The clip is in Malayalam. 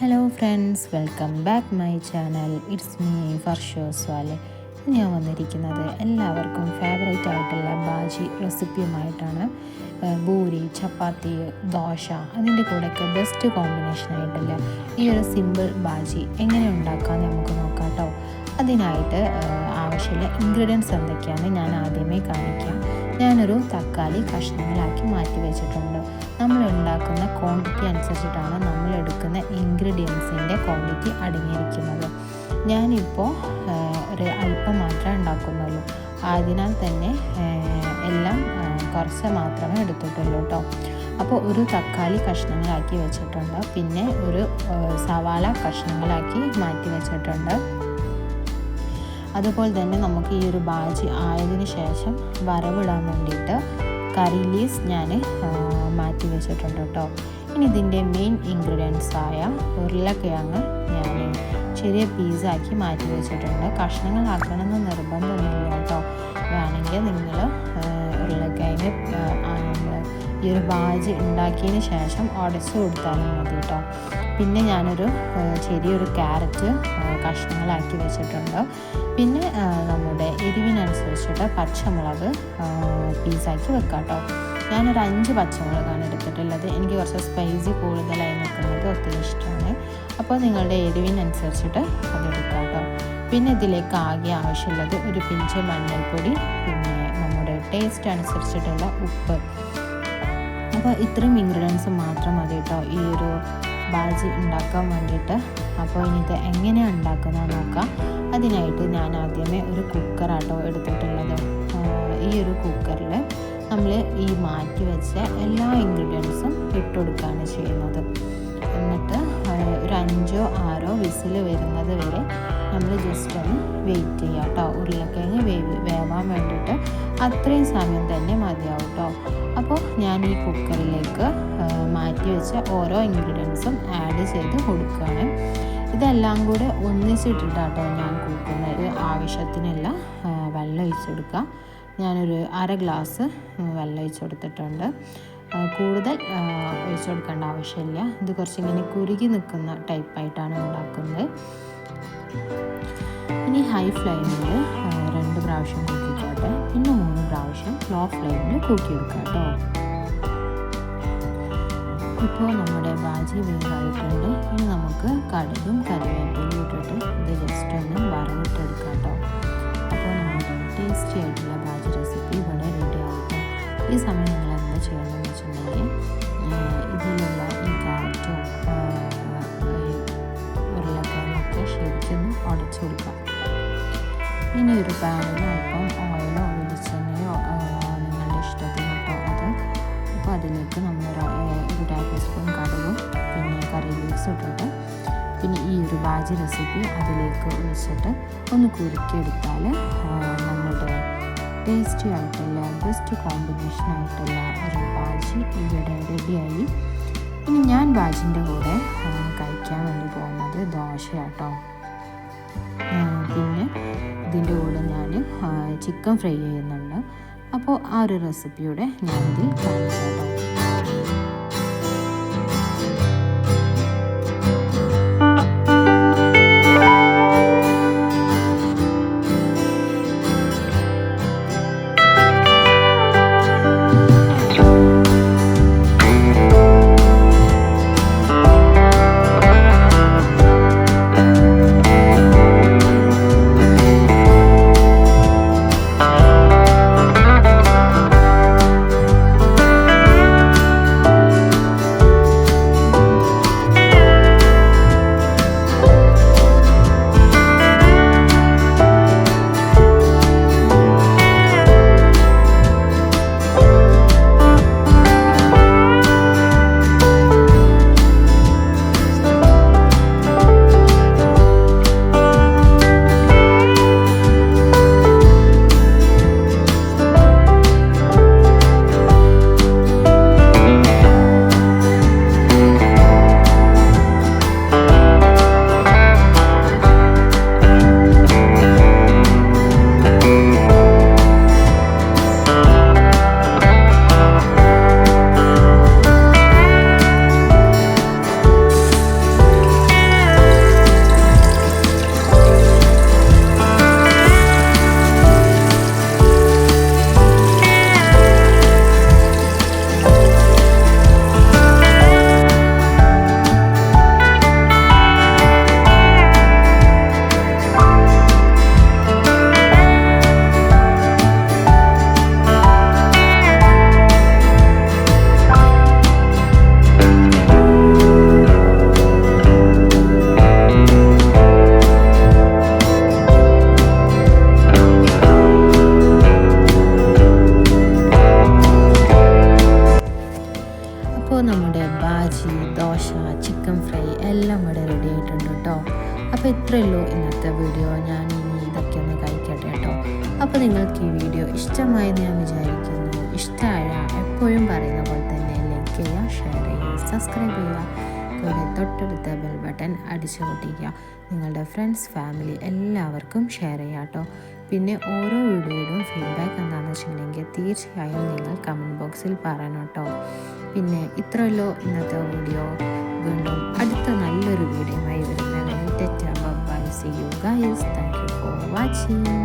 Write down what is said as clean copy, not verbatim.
Hello friends, welcome back my channel. It's me ഫർഷോസ് വാലെ. ഞാൻ വന്നിരിക്കുന്നത് എല്ലാവർക്കും ഫേവറേറ്റ് ആയിട്ടുള്ള ബാജി റെസിപ്പിയുമായിട്ടാണ്. പൂരി, ചപ്പാത്തി, ദോശ അതിൻ്റെ കൂടെയൊക്കെ ബെസ്റ്റ് കോമ്പിനേഷനായിട്ടുള്ള ഈ ഒരു സിമ്പിൾ ബാജി എങ്ങനെ ഉണ്ടാക്കാമെന്ന് നമുക്ക് നോക്കാം കേട്ടോ. അതിനായിട്ട് ആവശ്യമുള്ള ഇൻഗ്രീഡിയൻസ് എന്തൊക്കെയാണ് ഞാൻ ആദ്യമേ കാണിക്കാം. ഞാനൊരു തക്കാളി കഷ്ണങ്ങളാക്കി മാറ്റി വെച്ചിട്ടുണ്ട്. നമ്മൾ ഉണ്ടാക്കുന്ന ക്വാണ്ടിറ്റി അനുസരിച്ചിട്ടാണ് നമ്മൾ എടുക്കുന്ന ഇൻഗ്രീഡിയൻസിൻ്റെ ക്വാണ്ടിറ്റി അടങ്ങിയിരിക്കുന്നത്. ഞാനിപ്പോൾ ഒരു അല്പം മാത്രമേ ഉണ്ടാക്കുന്നുള്ളൂ. അതിനാൽ തന്നെ എല്ലാം കുറച്ച് മാത്രമേ എടുത്തിട്ടുള്ളൂ കേട്ടോ. അപ്പോൾ ഒരു തക്കാളി കഷ്ണങ്ങളാക്കി വെച്ചിട്ടുണ്ട്. പിന്നെ ഒരു സവാള കഷ്ണങ്ങളാക്കി മാറ്റി വെച്ചിട്ടുണ്ട്. അതുപോലെ തന്നെ നമുക്ക് ഈ ഒരു ബാജി ആയതിനു ശേഷം വറവിടാൻ വേണ്ടിയിട്ട് കറി ലീവ്സ് ഞാൻ മാറ്റി വെച്ചിട്ടുണ്ട് കേട്ടോ. ഇനി ഇതിൻ്റെ മെയിൻ ഇൻഗ്രീഡിയൻസായ ഉരുളക്കിഴങ്ങ് ഞാൻ ചെറിയ പീസാക്കി മാറ്റി വെച്ചിട്ടുണ്ട്. കഷ്ണങ്ങളാക്കണമെന്ന് നിർബന്ധമൊന്നുമില്ല കേട്ടോ. വേണമെങ്കിൽ നിങ്ങൾ ഉരുളക്കിഴങ്ങ് ഈ ഒരു ബാജി ഉണ്ടാക്കിയതിന് ശേഷം ഉടച്ചു കൊടുത്താലും മതി കേട്ടോ. പിന്നെ ഞാനൊരു ചെറിയൊരു ക്യാരറ്റ് കഷ്ണങ്ങളാക്കി വെച്ചിട്ടുണ്ട്. പിന്നെ നമ്മുടെ എരിവിനനുസരിച്ചിട്ട് പച്ചമുളക് പീസാക്കി വെക്കാം കേട്ടോ. ഞാനൊരു 5 പച്ചമുളകാണ് എടുത്തിട്ടുള്ളത്. എനിക്ക് കുറച്ച് സ്പൈസി കൂടുതലായി നിൽക്കുന്നത് ഒത്തിരി ഇഷ്ടമാണ്. അപ്പോൾ നിങ്ങളുടെ എരിവിനനുസരിച്ചിട്ട് അതെടുക്കാം കേട്ടോ. പിന്നെ ഇതിലേക്ക് ആകെ ആവശ്യമുള്ളത് ഒരു പിഞ്ച് മഞ്ഞൾപ്പൊടി, പിന്നെ നമ്മുടെ ടേസ്റ്റ് അനുസരിച്ചിട്ടുള്ള ഉപ്പ്. അപ്പോൾ ഇത്രയും ഇൻഗ്രീഡിയൻസ് മാത്രം മതി കേട്ടോ ഈ ഒരു ബാജി ഉണ്ടാക്കാൻ വേണ്ടിയിട്ട്. അപ്പോൾ ഇനി ഇത് എങ്ങനെയാണ് ഉണ്ടാക്കുന്നത് നോക്കാം. അതിനായിട്ട് ഞാൻ ആദ്യമേ ഒരു കുക്കറാട്ടോ എടുത്തിട്ടുള്ളത്. ഈ ഒരു കുക്കറിൽ നമ്മൾ ഈ മാറ്റി വെച്ച എല്ലാ ഇൻഗ്രീഡിയൻസും ഇട്ടുകൊടുക്കുകയാണ് ചെയ്യുന്നത്. എന്നിട്ട് ഒരു 5 or 6 വിസിൽ വരുന്നത് വരെ നമ്മൾ ജസ്റ്റ് ഒന്ന് വെയിറ്റ് ചെയ്യുക കേട്ടോ. ഉരുളക്കിഴങ്ങ് വേവാൻ വേണ്ടിയിട്ട് അത്രയും സമയം തന്നെ മതിയാവും കേട്ടോ. അപ്പോൾ ഞാൻ ഈ കുക്കറിലേക്ക് മാറ്റി വെച്ച ഓരോ ഇൻഗ്രീഡിയൻസും ആഡ് ചെയ്ത് കൊടുക്കുകയാണ്. ഇതെല്ലാം കൂടെ ഒന്നിച്ചിട്ടിട്ടാട്ടോ ഞാൻ കൂട്ടുന്നത്. ആവശ്യത്തിനുള്ള വെള്ളം ഒഴിച്ച് കൊടുക്കുക. ഞാനൊരു 1/2 ഗ്ലാസ് വെള്ളം ഒഴിച്ച് കൊടുത്തിട്ടുണ്ട്. കൂടുതൽ ഒഴിച്ച് കൊടുക്കേണ്ട ആവശ്യമില്ല. ഇത് കുറച്ചിങ്ങനെ കുറുകി നിൽക്കുന്ന ടൈപ്പായിട്ടാണ് ഉണ്ടാക്കുന്നത്. ഇനി ഹൈ ഫ്ലെയിമിൽ 2 പ്രാവശ്യം കൂക്കിക്കോട്ടെ. പിന്നെ 3 പ്രാവശ്യം ലോ ഫ്ലെയിമിൽ കൂക്കിയെടുക്കാം കേട്ടോ. ഇപ്പോൾ നമ്മുടെ ബാജി വേവായിട്ടുണ്ട്. ഇനി നമുക്ക് കടുകും കരിവേപ്പിലയും ഇട്ടിട്ട് ഇത് ജസ്റ്റ് ഒന്ന് വറവിട്ടെടുക്കാം കേട്ടോ. അപ്പോൾ നമ്മുടെ ടേസ്റ്റി ആയിട്ടുള്ള ബാജി റെസിപ്പി ഇവിടെ റെഡി ആവും. ഈ സമയം നിങ്ങൾ എന്താ ചെയ്യണമെന്ന് വെച്ചിട്ടുണ്ടെങ്കിൽ ഇതിലുള്ള ഈ ക്യാരറ്റും ഉരുളക്കിഴങ്ങൊക്കെ ശരിക്കൊന്ന് ഉടച്ചു കൊടുക്കാം. ഇനി ഒരു പാനിൽ അല്പം ഓയിലോ വെളിച്ചെണ്ണയോ നിങ്ങളുടെ ഇഷ്ടത്തിന് കേട്ടോ അത്. അപ്പോൾ അതിലേക്ക് നമ്മൾ ഒരു ടേബിൾ സ്പൂൺ കടുകും പിന്നെ കറി ലീവ്സ് ഇട്ടിട്ട് പിന്നെ ഈ ഒരു ബാജി റെസിപ്പി അതിലേക്ക് ഒഴിച്ചിട്ട് ഒന്ന് കുറുക്കിയെടുത്താൽ നമ്മുടെ ടേസ്റ്റി ആയിട്ടുള്ള ബെസ്റ്റ് കോമ്പിനേഷൻ ആയിട്ടുള്ള ഒരു ബാജി ഇവിടെ റെഡിയായി. ഇനി ഞാൻ ബാജിൻ്റെ കൂടെ കഴിക്കാൻ വേണ്ടി പോകുന്നത് ദോശയാട്ടോ. പിന്നെ ഇതിൻ്റെ കൂടെ ഞാൻ ചിക്കൻ ഫ്രൈ ചെയ്യുന്നുണ്ട്. അപ്പോൾ ആ ഒരു റെസിപ്പിയുടെ ഞാനിതിൽ കാണിക്കാം കേട്ടോ. എല്ലാം ഇവിടെ റെഡി ആയിട്ടുണ്ട് കേട്ടോ. അപ്പോൾ ഇത്രയല്ലോ ഇന്നത്തെ വീഡിയോ. ഞാൻ ഇനി ഇതൊക്കെ ഒന്ന് കഴിക്കട്ടെ കേട്ടോ. അപ്പോൾ നിങ്ങൾക്ക് ഈ വീഡിയോ ഇഷ്ടമായെന്ന് ഞാൻ വിചാരിക്കുന്നു. ഇഷ്ടമായ എപ്പോഴും പറയുന്ന പോലെ തന്നെ ലൈക്ക് ചെയ്യുക, ഷെയർ ചെയ്യുക, സബ്സ്ക്രൈബ് ചെയ്യുക. കൂടെ തൊട്ടടുത്ത ബെൽ ബട്ടൺ അടിച്ചു പൊട്ടിക്കുക. നിങ്ങളുടെ ഫ്രണ്ട്സ്, ഫാമിലി എല്ലാവർക്കും ഷെയർ ചെയ്യുക കേട്ടോ. പിന്നെ ഓരോ വീഡിയോയുടെയും ഫീഡ്ബാക്ക് എന്താണെന്ന് വെച്ചിട്ടുണ്ടെങ്കിൽ തീർച്ചയായും നിങ്ങൾ കമൻറ്റ് ബോക്സിൽ പറയണം കേട്ടോ. പിന്നെ ഇത്രയല്ലോ ഇന്നത്തെ വീഡിയോ. വീണ്ടും അടുത്ത നല്ലൊരു വീഡിയോയുമായി വരുന്നവരെ tata bye. See you guys. Thank you for watching.